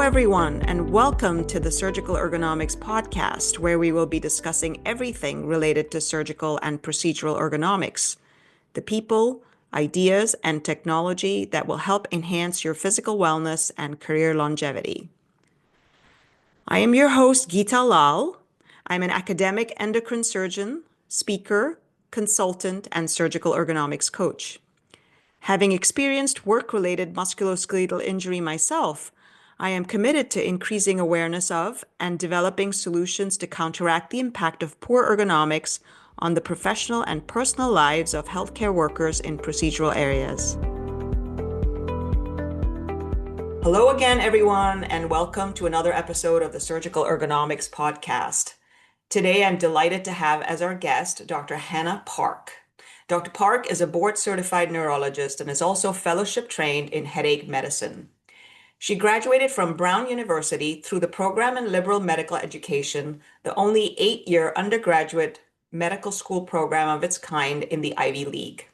everyone, and welcome to the Surgical Ergonomics Podcast, where we will be discussing everything related to surgical and procedural ergonomics, the people, ideas, and technology that will help enhance your physical wellness and career longevity. I am your host, Geeta Lal. I'm an academic endocrine surgeon, speaker, consultant, and surgical ergonomics coach. Having experienced work-related musculoskeletal injury myself, I am committed to increasing awareness of and developing solutions to counteract the impact of poor ergonomics on the professional and personal lives of healthcare workers in procedural areas. Hello again, everyone, and welcome to another episode of the Surgical Ergonomics Podcast. Today, I'm delighted to have as our guest Dr. Hannah Park. Dr. Park is a board-certified neurologist and is also fellowship trained in headache medicine. She graduated from Brown University through the program in liberal medical education, the only 8-year undergraduate medical school program of its kind in the Ivy League.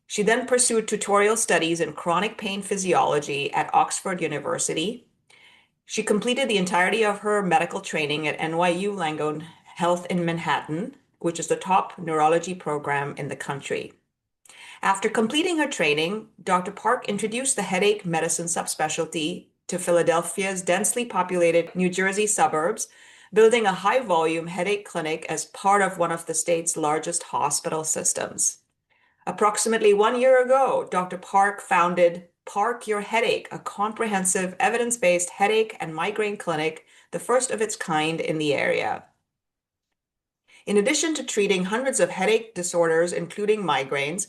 She then pursued tutorial studies in chronic pain physiology at Oxford University. She completed the entirety of her medical training at NYU Langone Health in Manhattan, which is the top neurology program in the country. After completing her training, Dr. Park introduced the headache medicine subspecialty to Philadelphia's densely populated New Jersey suburbs, building a high-volume headache clinic as part of one of the state's largest hospital systems. Approximately 1 year ago, Dr. Park founded Park Your Headache, a comprehensive evidence-based headache and migraine clinic, the first of its kind in the area. In addition to treating hundreds of headache disorders, including migraines,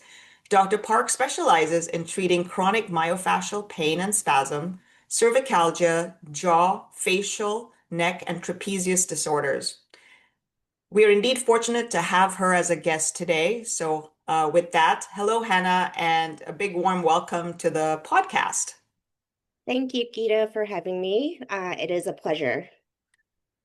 Dr. Park specializes in treating chronic myofascial pain and spasm, cervicalgia, jaw, facial, neck, and trapezius disorders. We are indeed fortunate to have her as a guest today. So with that, hello, Hannah, and a big warm welcome to the podcast. Thank you, Geeta, for having me. It is a pleasure.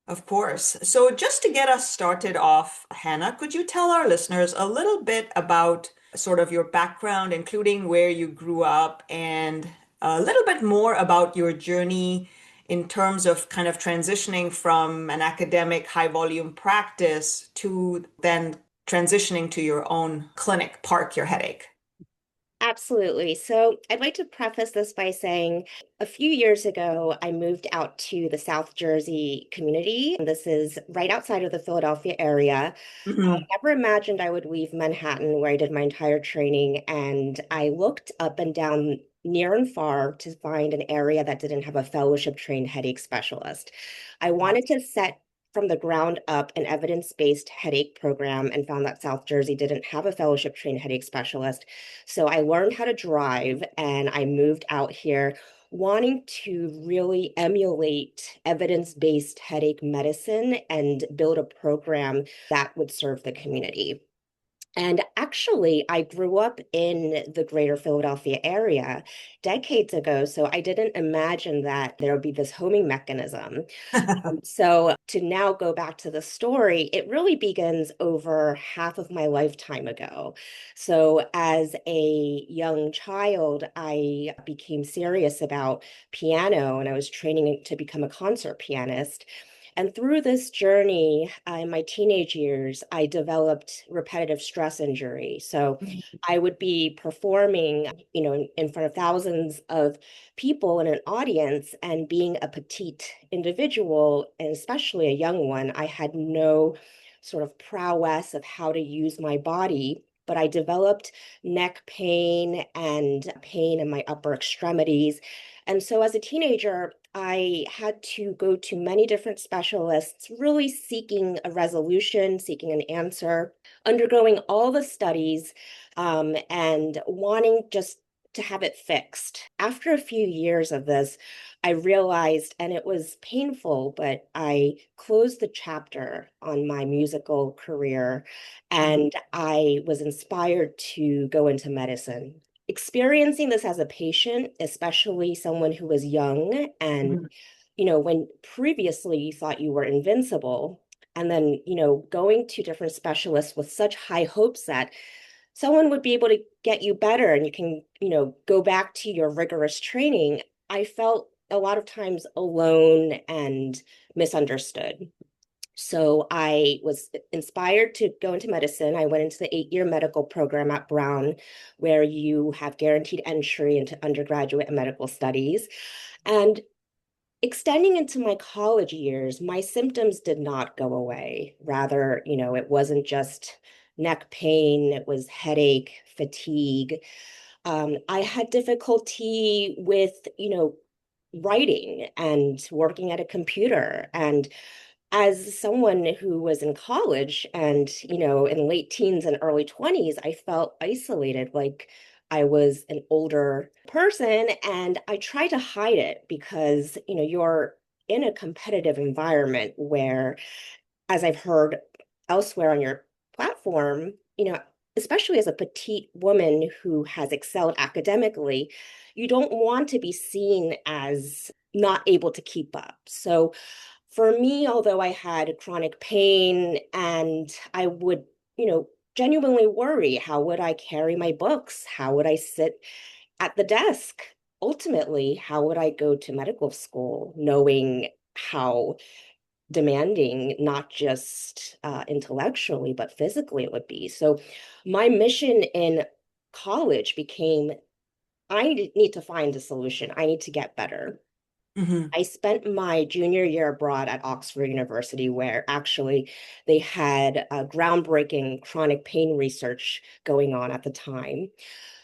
Of course. So just to get us started off, Hannah, could you tell our listeners a little bit about sort of your background, including where you grew up, and a little bit more about your journey in terms of kind of transitioning from an academic high volume practice to then transitioning to your own clinic, Park Your Headache? Absolutely. So I'd like to preface this by saying a few years ago, I moved out to the South Jersey community. This is right outside of the Philadelphia area. I never imagined I would leave Manhattan, where I did my entire training, and I looked up and down near and far to find an area that didn't have a fellowship trained headache specialist. I wanted to set from the ground up an evidence-based headache program and found that South Jersey didn't have a fellowship trained headache specialist. So I learned how to drive and I moved out here wanting to really emulate evidence-based headache medicine and build a program that would serve the community. And actually, I grew up in the greater Philadelphia area decades ago, so I didn't imagine that there would be this homing mechanism. So to now go back to the story, it really begins over half of my lifetime ago. So as a young child, I became serious about piano and I was training to become a concert pianist. And through this journey, in my teenage years, I developed repetitive stress injury. So I would be performing, in front of thousands of people in an audience, and being a petite individual, and especially a young one, I had no sort of prowess of how to use my body. But I developed neck pain and pain in my upper extremities. And so as a teenager, I had to go to many different specialists, really seeking a resolution, seeking an answer, undergoing all the studies, and wanting just to have it fixed. After a few years of this, I realized, and it was painful, but I closed the chapter on my musical career, and I was inspired to go into medicine. Experiencing this as a patient, especially someone who was young and, when previously you thought you were invincible, and then, going to different specialists with such high hopes that someone would be able to get you better and you can, go back to your rigorous training. I felt a lot of times alone and misunderstood. So I was inspired to go into medicine. I went into the 8-year medical program at Brown, where you have guaranteed entry into undergraduate and medical studies. And extending into my college years, my symptoms did not go away. Rather, it wasn't just neck pain, it was headache, fatigue. I had difficulty with, writing and working at a computer. And as someone who was in college and, in late teens and early 20s, I felt isolated, like I was an older person, and I tried to hide it because, you're in a competitive environment where, as I've heard elsewhere on your platform, especially as a petite woman who has excelled academically, you don't want to be seen as not able to keep up. So for me, although I had chronic pain and I would, genuinely worry, how would I carry my books? How would I sit at the desk? Ultimately, how would I go to medical school knowing how demanding, not just intellectually, but physically it would be? So my mission in college became, I need to find a solution. I need to get better. Hmm. I spent my junior year abroad at Oxford University, where actually they had groundbreaking chronic pain research going on at the time.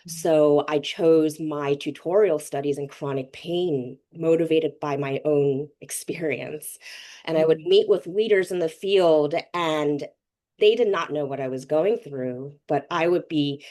So I chose my tutorial studies in chronic pain, motivated by my own experience. And I would meet with leaders in the field, and they did not know what I was going through, but I would be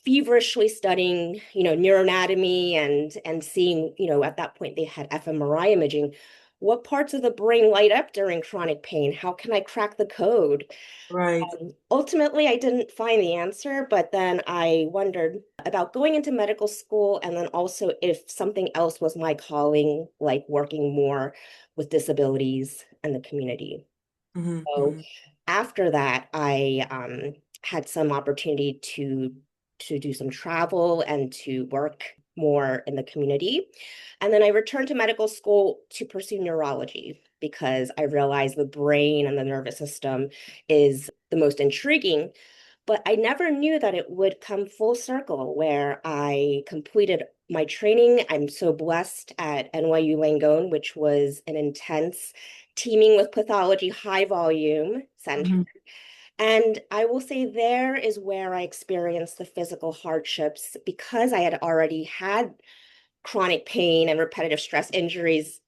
feverishly studying, neuroanatomy and seeing, at that point they had fMRI imaging. What parts of the brain light up during chronic pain? How can I crack the code? Right. Ultimately, I didn't find the answer, but then I wondered about going into medical school and then also if something else was my calling, like working more with disabilities and the community. Hmm. So Hmm. after that, I had some opportunity to do some travel and to work more in the community. And then I returned to medical school to pursue neurology because I realized the brain and the nervous system is the most intriguing. But I never knew that it would come full circle where I completed my training. I'm so blessed at NYU Langone, which was an intense teaming with pathology, high volume center. Hmm. And I will say there is where I experienced the physical hardships because I had already had chronic pain and repetitive stress injuries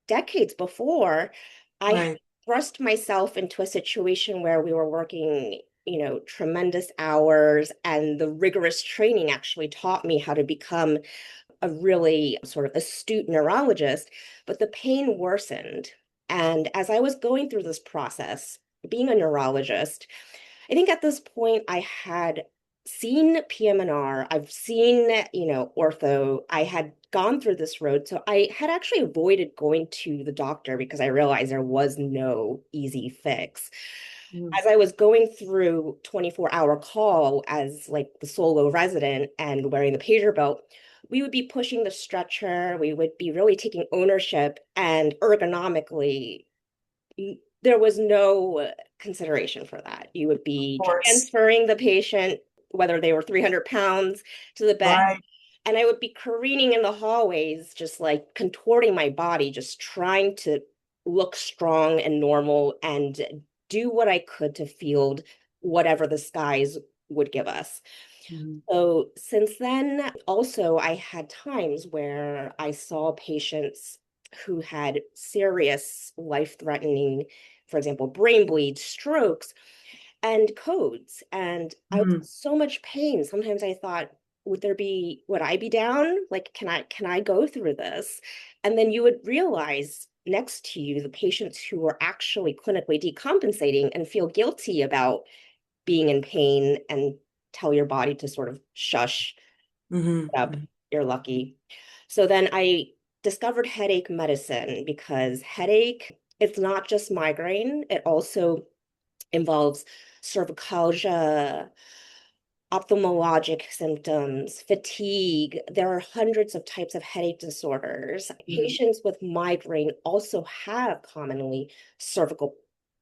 decades before. I Right. thrust myself into a situation where we were working, tremendous hours, and the rigorous training actually taught me how to become a really sort of astute neurologist, but the pain worsened. And as I was going through this process, being a neurologist, I think at this point I had seen PM&R, I've seen, ortho, I had gone through this road. So I had actually avoided going to the doctor because I realized there was no easy fix. Mm. As I was going through 24-hour call as like the solo resident and wearing the pager belt, we would be pushing the stretcher, we would be really taking ownership, and ergonomically there was no consideration for that. You would Of be course. transferring the patient, whether they were 300 pounds, to the bed. Right. And I would be careening in the hallways, just like contorting my body, just trying to look strong and normal and do what I could to field whatever the skies would give us. Hmm. So since then, also, I had times where I saw patients who had serious life-threatening, for example, brain bleeds, strokes, and codes. And I was in Hmm. so much pain. Sometimes I thought, would I be down? Like, can I go through this? And then you would realize next to you the patients who are actually clinically decompensating and feel guilty about being in pain and tell your body to sort of shush Hmm. up. Hmm. You're lucky. So then I discovered headache medicine because headache, it's not just migraine, it also involves cervicalgia, ophthalmologic symptoms, fatigue. There are hundreds of types of headache disorders. Mhm. Patients with migraine also have commonly cervical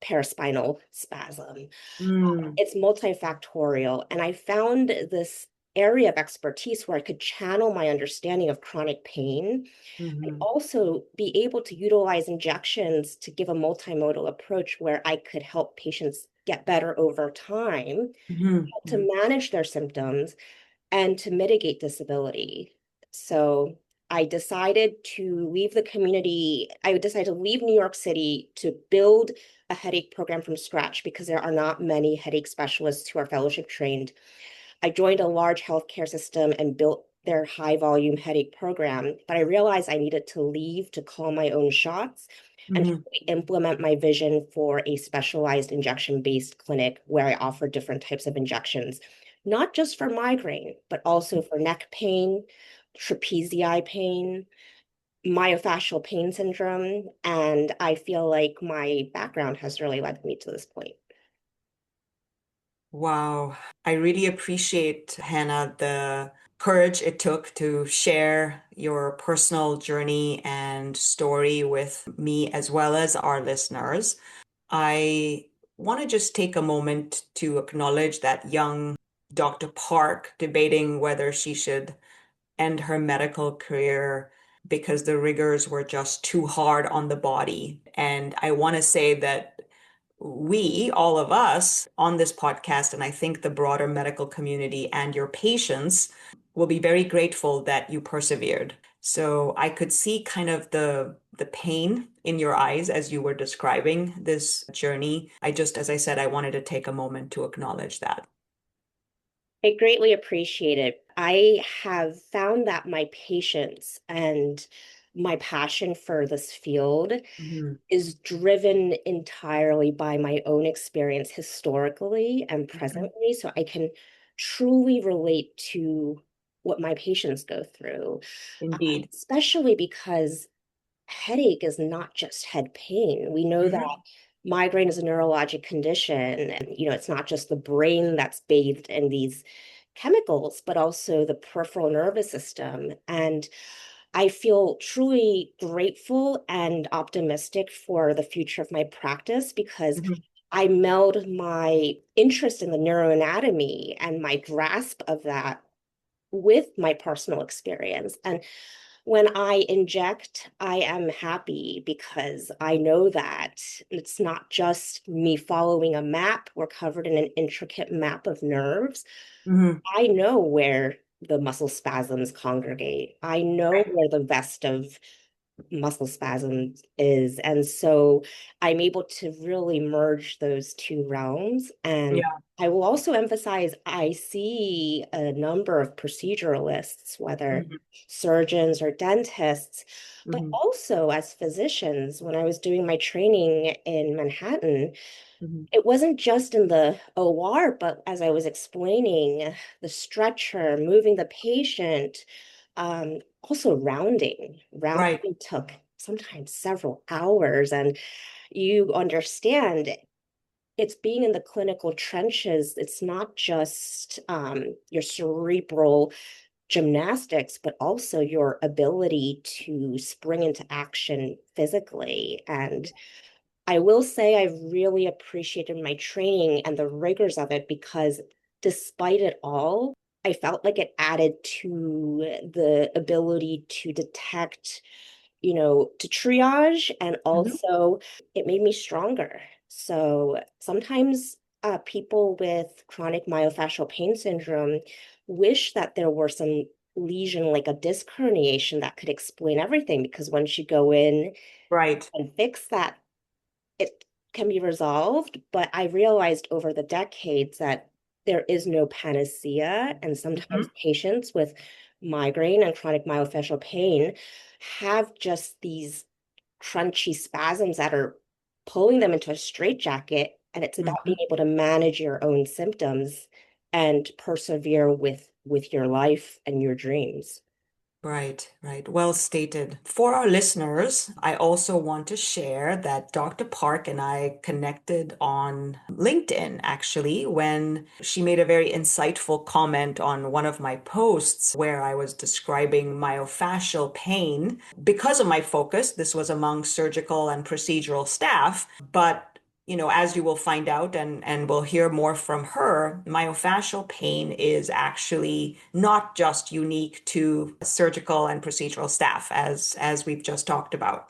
paraspinal spasm. Mm. It's multifactorial. And I found this area of expertise where I could channel my understanding of chronic pain and Mhm. also be able to utilize injections to give a multimodal approach where I could help patients get better over time, Mhm. to Mhm. manage their symptoms, and to mitigate disability. So I decided to leave the community. I decided to leave New York City to build a headache program from scratch because there are not many headache specialists who are fellowship trained. I joined a large healthcare system and built their high volume headache program, but I realized I needed to leave to call my own shots and Mhm. truly implement my vision for a specialized injection based clinic where I offer different types of injections, not just for migraine, but also for neck pain, trapezius pain, myofascial pain syndrome. And I feel like my background has really led me to this point. Wow. I really appreciate, Hannah, the courage it took to share your personal journey and story with me as well as our listeners. I want to just take a moment to acknowledge that young Dr. Park debating whether she should end her medical career because the rigors were just too hard on the body. And I want to say that we, all of us on this podcast, and I think the broader medical community and your patients will be very grateful that you persevered. So I could see kind of the pain in your eyes as you were describing this journey. I just, as I said, I wanted to take a moment to acknowledge that. I greatly appreciate it. I have found that my patience and my passion for this field Mhm. is driven entirely by my own experience historically and Mhm. presently, so I can truly relate to what my patients go through, Indeed. especially because headache is not just head pain. We know that Mhm. migraine is a neurologic condition, and it's not just the brain that's bathed in these chemicals, but also the peripheral nervous system. And I feel truly grateful and optimistic for the future of my practice because Mhm. I meld my interest in the neuroanatomy and my grasp of that with my personal experience. And when I inject, I am happy because I know that it's not just me following a map. We're covered in an intricate map of nerves. Mhm. I know where the muscle spasms congregate. I know Right. where the vest of muscle spasms is. And so I'm able to really merge those two realms. And Yeah. I will also emphasize I see a number of proceduralists, whether Mhm. surgeons or dentists, but Mhm. also as physicians. When I was doing my training in Manhattan, Mhm. it wasn't just in the OR, but as I was explaining, the stretcher, moving the patient, also rounding. Right. Rounding took sometimes several hours, and you understand it's being in the clinical trenches. It's not just your cerebral gymnastics, but also your ability to spring into action physically. And I will say I've really appreciated my training and the rigors of it because despite it all, I felt like it added to the ability to detect, to triage, and Mhm. also it made me stronger. So sometimes people with chronic myofascial pain syndrome wish that there were some lesion like a disc herniation that could explain everything because once you go in Right. and fix that, it can be resolved, but I realized over the decades that there is no panacea, and sometimes Mhm. patients with migraine and chronic myofascial pain have just these crunchy spasms that are pulling them into a straitjacket, and it's about being Mhm. able to manage your own symptoms and persevere with your life and your dreams. Right, right. Well stated. For our listeners, I also want to share that Dr. Park and I connected on LinkedIn actually when she made a very insightful comment on one of my posts where I was describing myofascial pain. Because of my focus, this was among surgical and procedural staff, but as you will find out and we'll hear more from her, myofascial pain is actually not just unique to surgical and procedural staff, as we've just talked about.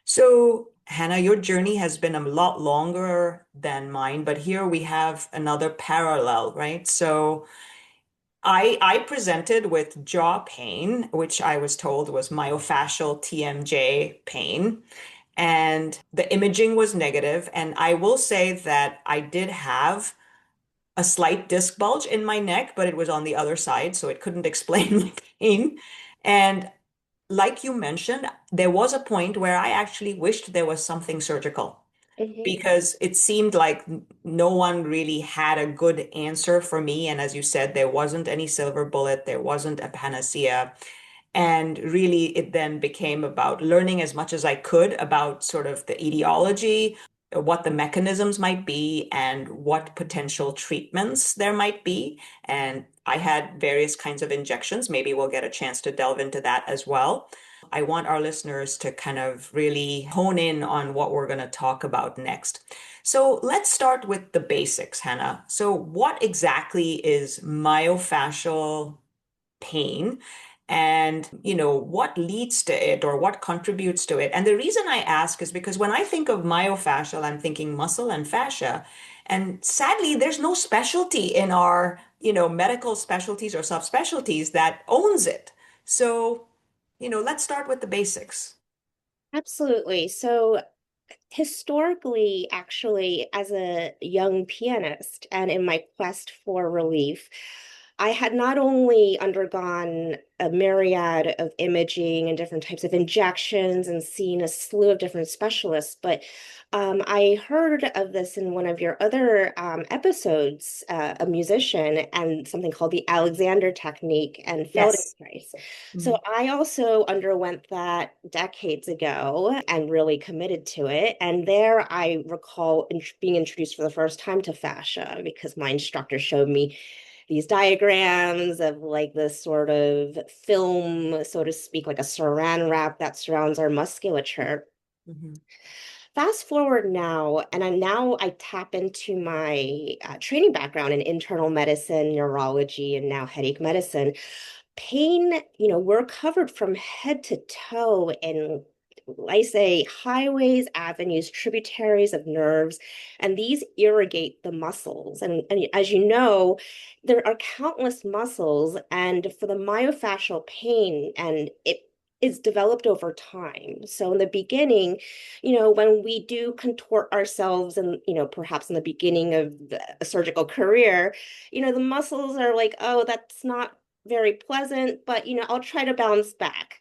So, Hannah, your journey has been a lot longer than mine, but here we have another parallel, right? So, I presented with jaw pain, which I was told was myofascial TMJ pain. And the imaging was negative. And I will say that I did have a slight disc bulge in my neck, but it was on the other side, so it couldn't explain my pain. And like you mentioned, there was a point where I actually wished there was something surgical Hmm. because it seemed like no one really had a good answer for me. And as you said, there wasn't any silver bullet, there wasn't a panacea. And really, it then became about learning as much as I could about sort of the etiology, what the mechanisms might be, and what potential treatments there might be. And I had various kinds of injections. Maybe we'll get a chance to delve into that as well. I want our listeners to kind of really hone in on what we're going to talk about next. So let's start with the basics, Hannah. So, what exactly is myofascial pain? And what leads to it or what contributes to it? And the reason I ask is because when I think of myofascial, I'm thinking muscle and fascia. And sadly, there's no specialty in our medical specialties or subspecialties that owns it. So let's start with the basics. Absolutely. So historically, actually, as a young pianist and in my quest for relief, I had not only undergone a myriad of imaging and different types of injections and seen a slew of different specialists, but I heard of this in one of your other episodes, a musician, and something called the Alexander technique and Yes. Feldenkrais. So Mhm. I also underwent that decades ago and really committed to it. And there I recall being introduced for the first time to fascia because my instructor showed me these diagrams of like this sort of film, so to speak, like a saran wrap that surrounds our musculature. Mhm. Fast forward now, and I tap into my training background in internal medicine, neurology, and now headache medicine. Pain, we're covered from head to toe in, I say, highways, avenues, tributaries of nerves, and these irrigate the muscles. And as you know, there are countless muscles, and for the myofascial pain, and it is developed over time. So in the beginning, when we do contort ourselves and, perhaps in the beginning of a surgical career, the muscles are like, oh, that's not very pleasant, but I'll try to bounce back.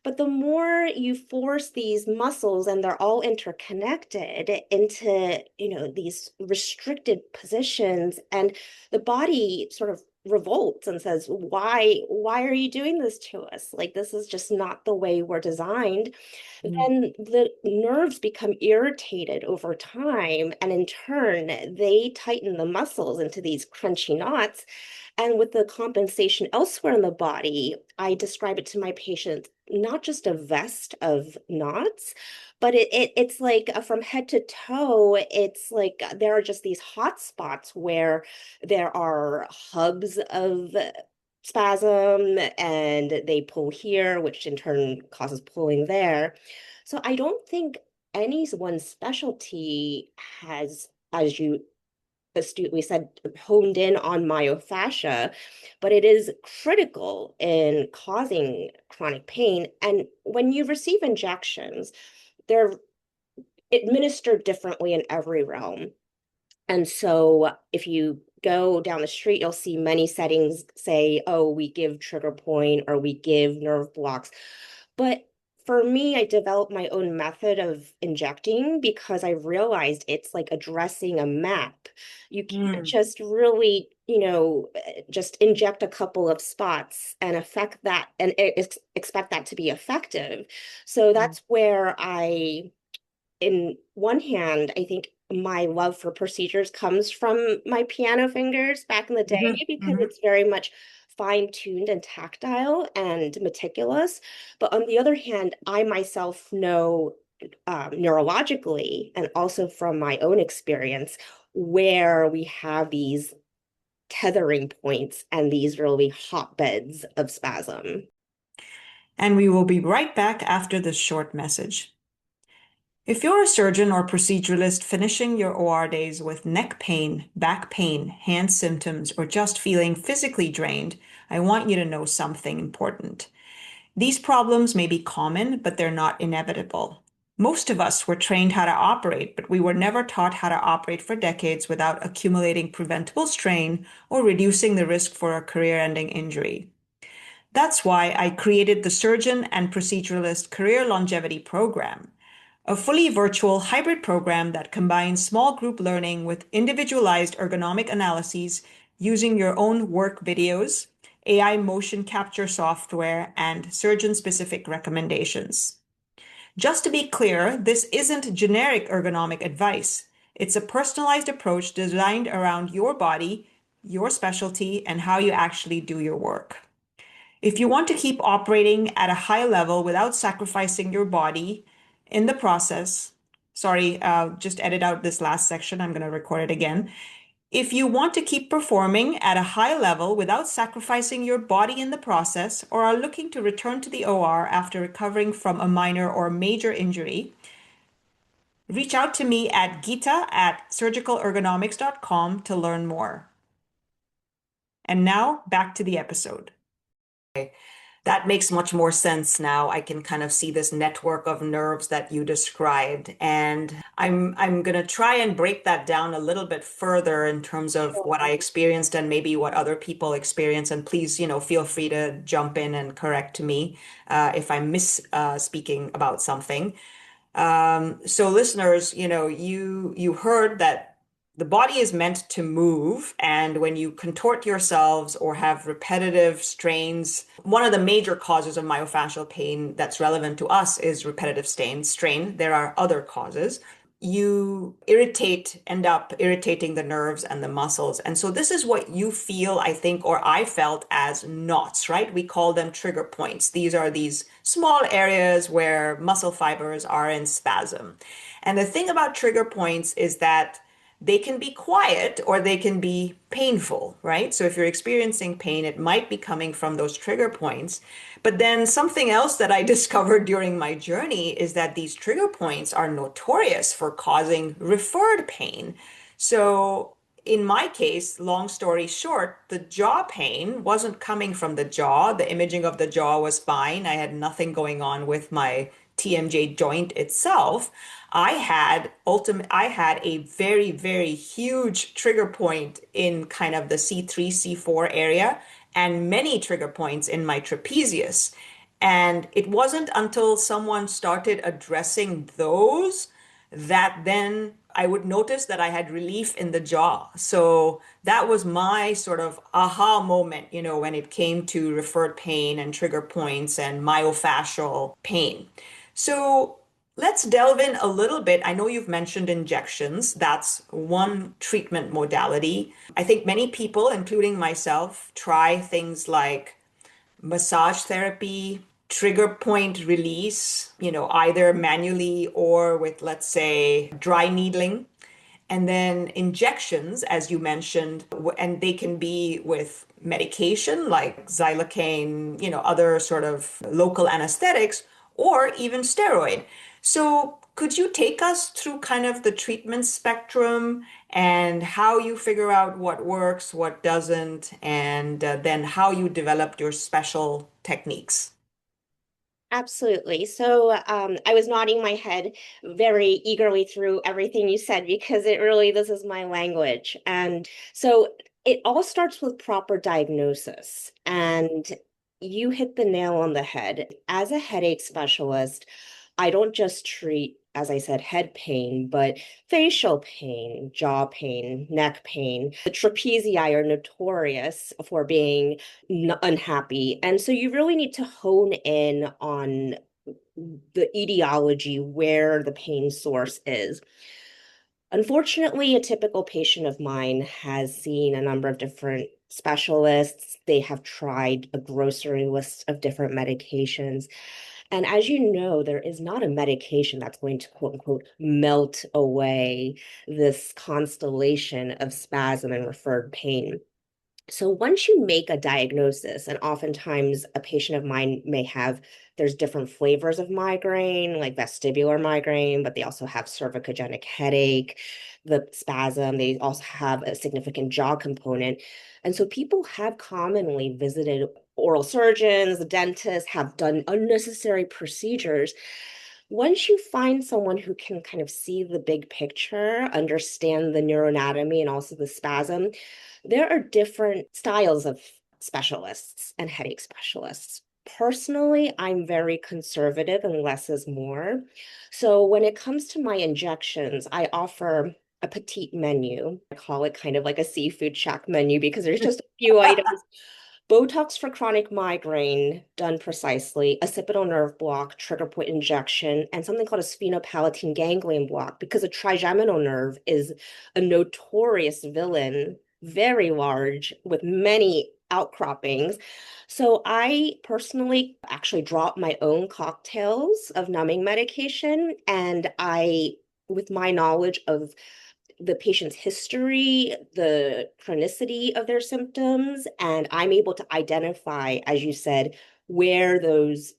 But the more you force these muscles and they're all interconnected into, these restricted positions, and the body sort of revolts and says, why are you doing this to us? Like, this is just not the way we're designed. Mhm. Then the nerves become irritated over time, and in turn, they tighten the muscles into these crunchy knots. And with the compensation elsewhere in the body, I describe it to my patients not just a vest of knots, but it's like from head to toe, it's like there are just these hot spots where there are hubs of spasm and they pull here, which in turn causes pulling there. So I don't think any one specialty has, as you astutely said, honed in on myofascia, but it is critical in causing chronic pain. And when you receive injections, they're administered differently in every realm. And so if you go down the street, you'll see many settings say, oh, we give trigger point or we give nerve blocks. But for me, I developed my own method of injecting because I realized it's like addressing a map. You can't Mm, just really, just inject a couple of spots and affect that and expect that to be effective. So mm, that's where in one hand, I think my love for procedures comes from my piano fingers back in the day mhm, because mhm. it's very much fine-tuned and tactile and meticulous. But on the other hand, I myself know neurologically and also from my own experience where we have these tethering points and these really hotbeds of spasm. And we will be right back after this short message. If you're a surgeon or proceduralist finishing your OR days with neck pain, back pain, hand symptoms, or just feeling physically drained, I want you to know something important. These problems may be common, but they're not inevitable. Most of us were trained how to operate, but we were never taught how to operate for decades without accumulating preventable strain or reducing the risk for a career-ending injury. That's why I created the Surgeon and Proceduralist Career Longevity Program, a fully virtual hybrid program that combines small group learning with individualized ergonomic analyses using your own work videos, AI motion capture software, and surgeon-specific recommendations. Just to be clear, this isn't generic ergonomic advice. It's a personalized approach designed around your body, your specialty, and how you actually do your work. If you want to keep operating at a high level without sacrificing your body in the process, sorry, just edit out this last section. I'm going to record it again. If you want to keep performing at a high level without sacrificing your body in the process, or are looking to return to the OR after recovering from a minor or major injury, reach out to me at gita@surgicalergonomics.com to learn more. And now back to the episode. That makes much more sense now. I can kind of see this network of nerves that you described. And I'm gonna try and break that down a little bit further in terms of what I experienced and maybe what other people experience. And please, feel free to jump in and correct me if I'm miss speaking about something. So listeners, you heard that the body is meant to move, and when you contort yourselves or have repetitive strains, one of the major causes of myofascial pain that's relevant to us is repetitive strain. There are other causes. You end up irritating the nerves and the muscles. And so this is what you feel, I think, or I felt as knots, right? We call them trigger points. These are these small areas where muscle fibers are in spasm. And the thing about trigger points is that they can be quiet or they can be painful, right? So if you're experiencing pain, it might be coming from those trigger points. But then something else that I discovered during my journey is that these trigger points are notorious for causing referred pain. So in my case, long story short, the jaw pain wasn't coming from the jaw. The imaging of the jaw was fine. I had nothing going on with my TMJ joint itself. I had a very, very huge trigger point in kind of the C3, C4 area and many trigger points in my trapezius. And it wasn't until someone started addressing those that then I would notice that I had relief in the jaw. So that was my sort of aha moment, when it came to referred pain and trigger points and myofascial pain. So let's delve in a little bit. I know you've mentioned injections. That's one treatment modality. I think many people, including myself, try things like massage therapy, trigger point release, either manually or with, let's say, dry needling. And then injections, as you mentioned, and they can be with medication like xylocaine, other sort of local anesthetics, or even steroid. So could you take us through kind of the treatment spectrum and how you figure out what works, what doesn't, and then how you developed your special techniques? Absolutely. So I was nodding my head very eagerly through everything you said because this is my language. And so it all starts with proper diagnosis. And You hit the nail on the head. As a headache specialist, I don't just treat, as I said, head pain, but facial pain, jaw pain, neck pain. The trapezii are notorious for being unhappy. And so you really need to hone in on the etiology, where the pain source is. Unfortunately, a typical patient of mine has seen a number of different specialists. They have tried a grocery list of different medications. And as you know, there is not a medication that's going to quote unquote melt away this constellation of spasm and referred pain. So once you make a diagnosis, and oftentimes a patient of mine may have, there's different flavors of migraine, like vestibular migraine, but they also have cervicogenic headache, the spasm. They also have a significant jaw component. And so people have commonly visited oral surgeons, dentists, have done unnecessary procedures. Once you find someone who can kind of see the big picture, understand the neuroanatomy and also the spasm, there are different styles of specialists and headache specialists. Personally, I'm very conservative and less is more. So when it comes to my injections, I offer a petite menu. I call it kind of like a seafood shack menu because there's just a few items. Botox for chronic migraine done precisely, occipital nerve block, trigger point injection, and something called a sphenopalatine ganglion block because a trigeminal nerve is a notorious villain, very large, with many outcroppings. So I personally actually drop my own cocktails of numbing medication, and with my knowledge of the patient's history, the chronicity of their symptoms, and I'm able to identify, as you said, where those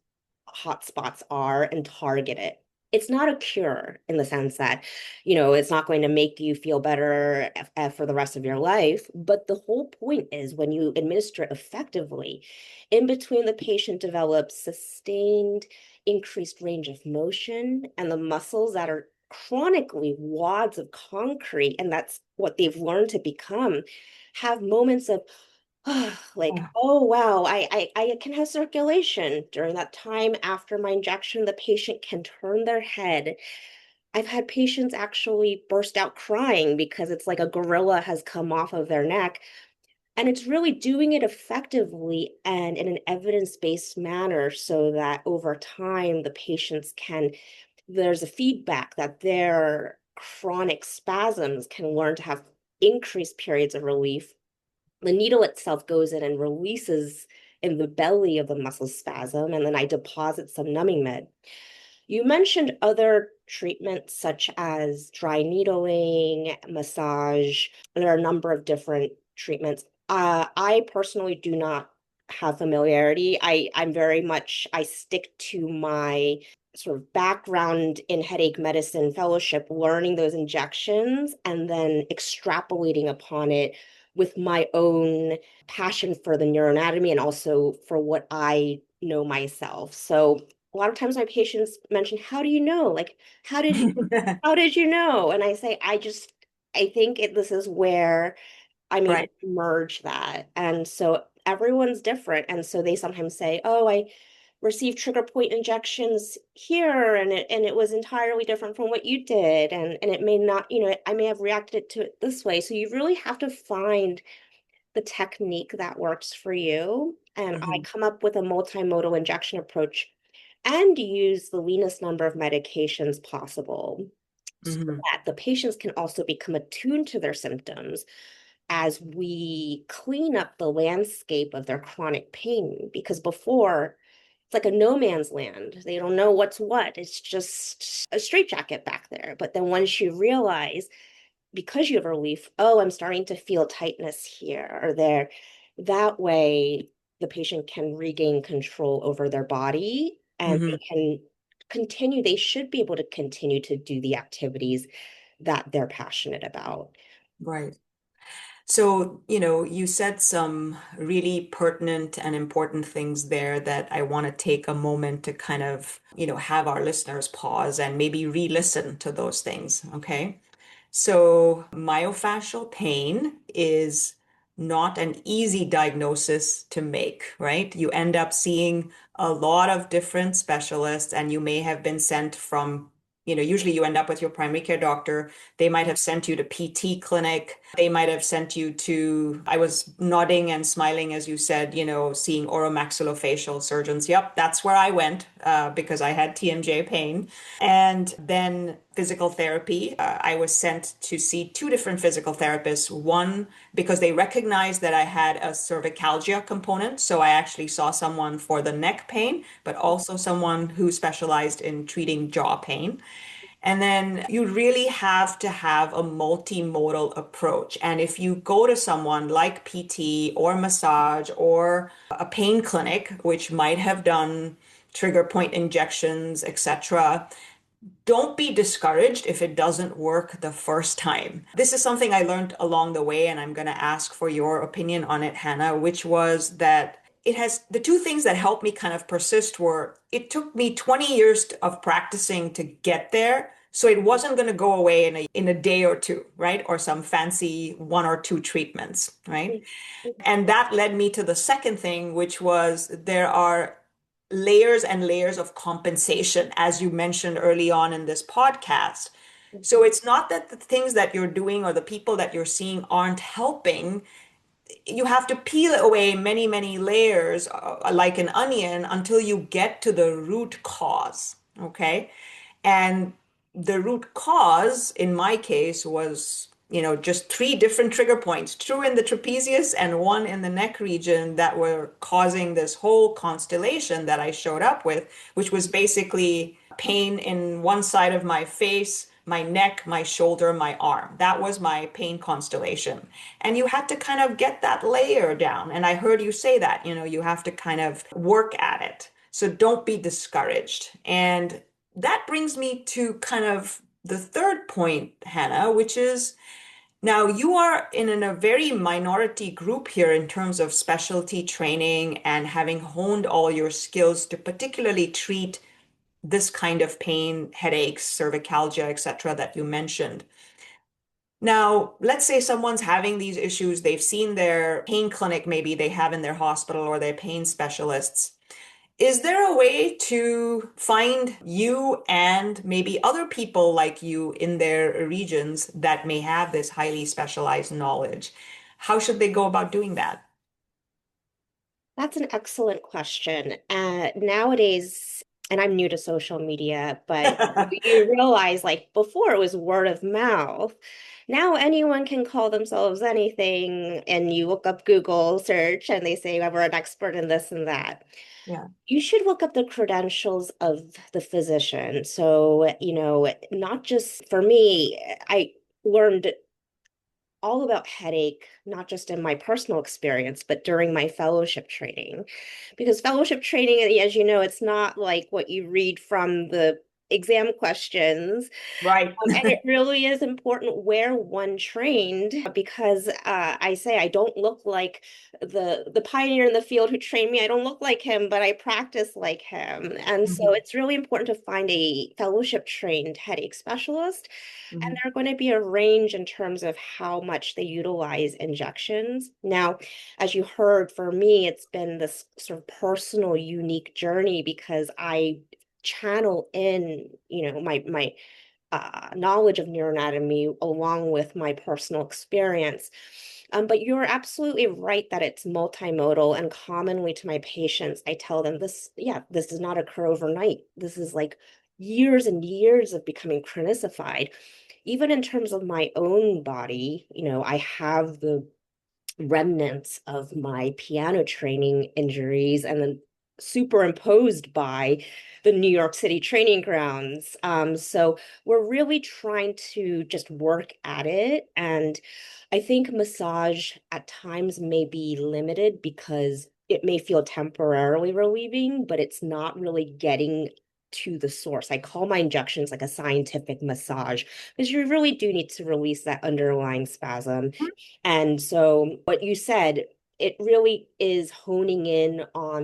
hot spots are and target it. It's not a cure in the sense that, it's not going to make you feel better for the rest of your life. But the whole point is when you administer it effectively, in between the patient develops sustained increased range of motion and the muscles that are chronically wads of concrete, and that's what they've learned to become, have moments of like, Yeah. oh wow, I can have circulation during that time after my injection. The patient can turn their head. I've had patients actually burst out crying because it's like a gorilla has come off of their neck. And it's really doing it effectively and in an evidence-based manner so that over time the patients can, there's a feedback that their chronic spasms can learn to have increased periods of relief. The needle itself goes in and releases in the belly of the muscle spasm, and then I deposit some numbing med. You mentioned other treatments such as dry needling, massage. There are a number of different treatments. I personally do not have familiarity. I'm very much, I stick to my sort of background in headache medicine fellowship, learning those injections and then extrapolating upon it with my own passion for the neuroanatomy and also for what I know myself. So a lot of times my patients mention, how do you know? Like, how did you know? And I say, I think this is where I'm able Right. to merge that. And so everyone's different. And so they sometimes say, oh, I received trigger point injections here and it was entirely different from what you did. And it may not, I may have reacted to it this way. So you really have to find the technique that works for you. And I Hmm. come up with a multimodal injection approach and use the leanest number of medications possible so Hmm. that the patients can also become attuned to their symptoms as we clean up the landscape of their chronic pain. Because before, it's like a no man's land. They don't know what's what. It's just a straitjacket back there. But then once you realize, because you have relief, oh, I'm starting to feel tightness here or there, that way the patient can regain control over their body and they Hmm. can continue, they should be able to continue to do the activities that they're passionate about. Right. So, you said some really pertinent and important things there that I want to take a moment to kind of, have our listeners pause and maybe re-listen to those things. Okay. So, myofascial pain is not an easy diagnosis to make, right? You end up seeing a lot of different specialists, and you may have been sent from, usually you end up with your primary care doctor. They might have sent you to PT clinic. They might have sent you to, I was nodding and smiling as you said, seeing oromaxillofacial surgeons. Yep, that's where I went because I had TMJ pain. And then physical therapy. I was sent to see two different physical therapists. One, because they recognized that I had a cervicalgia component. So I actually saw someone for the neck pain, but also someone who specialized in treating jaw pain. And then you really have to have a multimodal approach. And if you go to someone like PT or massage or a pain clinic, which might have done trigger point injections, etc., don't be discouraged if it doesn't work the first time. This is something I learned along the way, and I'm going to ask for your opinion on it, Hannah, which was that it has the two things that helped me kind of persist were it took me 20 years of practicing to get there. So it wasn't going to go away in a day or two, right? Or some fancy one or two treatments, right? And that led me to the second thing, which was there are layers and layers of compensation, as you mentioned early on in this podcast. So it's not that the things that you're doing or the people that you're seeing aren't helping. You have to peel away many, many layers, like an onion, until you get to the root cause. Okay. And the root cause, in my case, was, just three different trigger points, two in the trapezius and one in the neck region that were causing this whole constellation that I showed up with, which was basically pain in one side of my face, my neck, my shoulder, my arm. That was my pain constellation. And you had to kind of get that layer down. And I heard you say that, you have to kind of work at it. So don't be discouraged. And that brings me to kind of the third point, Hannah, which is now you are in a very minority group here in terms of specialty training and having honed all your skills to particularly treat this kind of pain, headaches, cervicalgia, etc., that you mentioned. Now, let's say someone's having these issues, they've seen their pain clinic, maybe they have in their hospital or their pain specialists. Is there a way to find you and maybe other people like you in their regions that may have this highly specialized knowledge? How should they go about doing that? That's an excellent question. Nowadays, and I'm new to social media, but you realize like before it was word of mouth. Now anyone can call themselves anything, and you look up Google search and they say, "Oh, we're an expert in this and that." Yeah. You should look up the credentials of the physician. So, not just for me, I learned all about headache, not just in my personal experience, but during my fellowship training. Because fellowship training, as you know, it's not like what you read from the exam questions. Right. And it really is important where one trained because I say I don't look like the pioneer in the field who trained me. I don't look like him, but I practice like him. And so Mhm. it's really important to find a fellowship trained headache specialist. And Mhm. they're going to be a range in terms of how much they utilize injections. Now, as you heard, for me, it's been this sort of personal, unique journey because I channel in, my knowledge of neuroanatomy along with my personal experience. But you're absolutely right that it's multimodal, and commonly to my patients, I tell them this does not occur overnight. This is like years and years of becoming chronicified. Even in terms of my own body, I have the remnants of my piano training injuries and then superimposed by the New York City training grounds. So we're really trying to just work at it. And I think massage at times may be limited because it may feel temporarily relieving, but it's not really getting to the source. I call my injections like a scientific massage because you really do need to release that underlying spasm. And so, what you said, it really is honing in on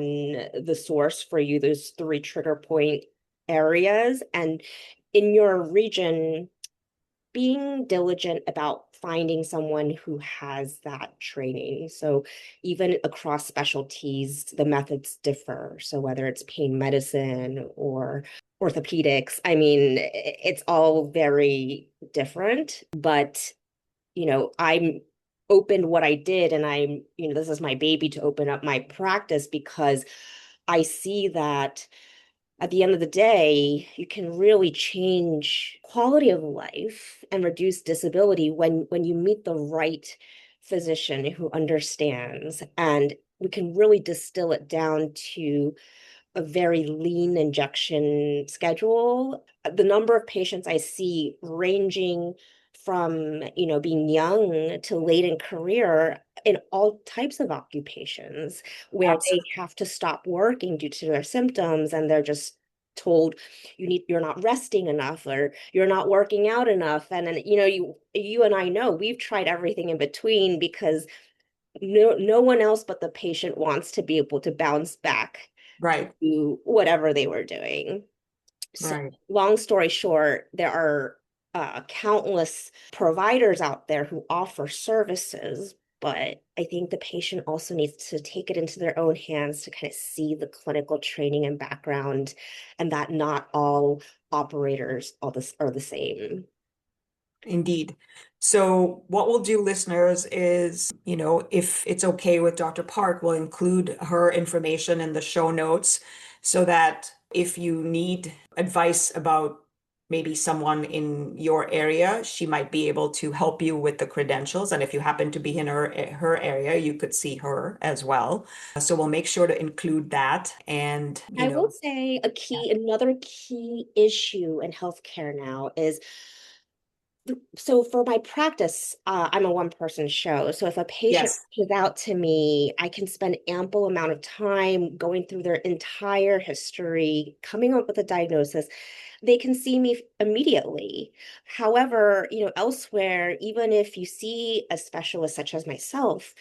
the source for you, those three trigger point areas. And in your region, being diligent about finding someone who has that training. So even across specialties, the methods differ. So whether it's pain medicine or orthopedics, I mean, it's all very different, but I'm opened what I did, and this is my baby to open up my practice because I see that at the end of the day, you can really change quality of life and reduce disability when you meet the right physician who understands. And we can really distill it down to a very lean injection schedule. The number of patients I see ranging from, being young to late in career in all types of occupations where they Absolutely. have to stop working due to their symptoms and they're just told you're not resting enough or you're not working out enough. And then, you and I know we've tried everything in between because no one else but the patient wants to be able to bounce back Right, to whatever they were doing. So, right. long story short, there are countless providers out there who offer services, but I think the patient also needs to take it into their own hands to kind of see the clinical training and background, and that not all operators all this are the same. Indeed. So what we'll do, listeners, is, if it's okay with Dr. Park, we'll include her information in the show notes so that if you need advice about maybe someone in your area, she might be able to help you with the credentials. And if you happen to be in her area, you could see her as well. So we'll make sure to include that. And, I will say another key issue in healthcare now is so for my practice, I'm a one-person show. So if a patient yes. reaches out to me, I can spend ample amount of time going through their entire history, coming up with a diagnosis. They can see me immediately. However, elsewhere, even if you see a specialist such as myself,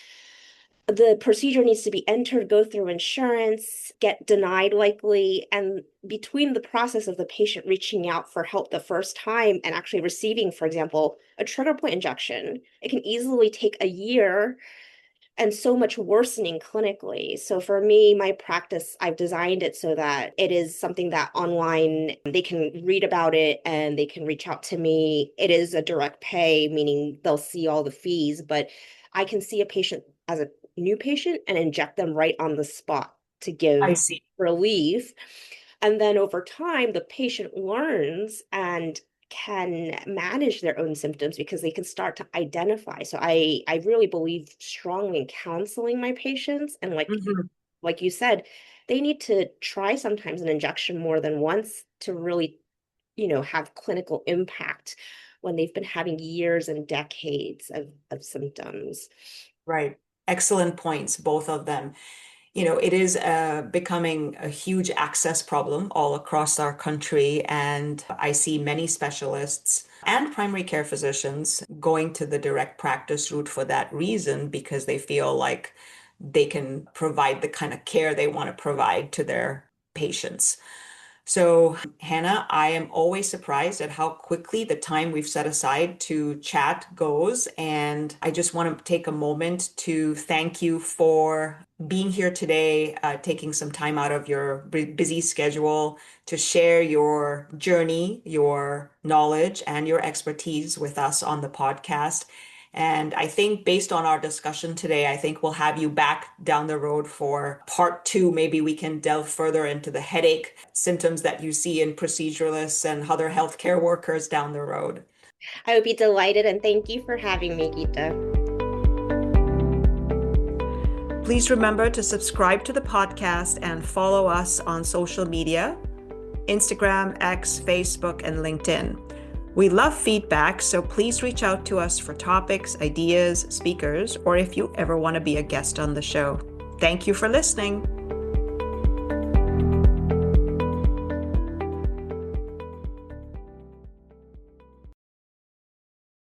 the procedure needs to be entered, go through insurance, get denied likely. And between the process of the patient reaching out for help the first time and actually receiving, for example, a trigger point injection, it can easily take a year and so much worsening clinically. So for me, my practice, I've designed it so that it is something that online they can read about it and they can reach out to me. It is a direct pay, meaning they'll see all the fees, but I can see a patient as a new patient and inject them right on the spot to I give see. relief. And then over time, the patient learns and can manage their own symptoms because they can start to identify. So I really believe strongly in counseling my patients. And Mhm. like you said, they need to try sometimes an injection more than once to really, have clinical impact when they've been having years and decades of symptoms. Right. Excellent points, both of them. It is becoming a huge access problem all across our country. And I see many specialists and primary care physicians going to the direct practice route for that reason, because they feel like they can provide the kind of care they want to provide to their patients. So, Hannah, I am always surprised at how quickly the time we've set aside to chat goes. And I just want to take a moment to thank you for being here today, taking some time out of your busy schedule to share your journey, your knowledge, and your expertise with us on the podcast. And I think based on our discussion today, I think we'll have you back down the road for part two. Maybe we can delve further into the headache symptoms that you see in proceduralists and other healthcare workers down the road. I would be delighted and thank you for having me, Geeta. Please remember to subscribe to the podcast and follow us on social media, Instagram, X, Facebook, and LinkedIn. We love feedback, so please reach out to us for topics, ideas, speakers, or if you ever want to be a guest on the show. Thank you for listening.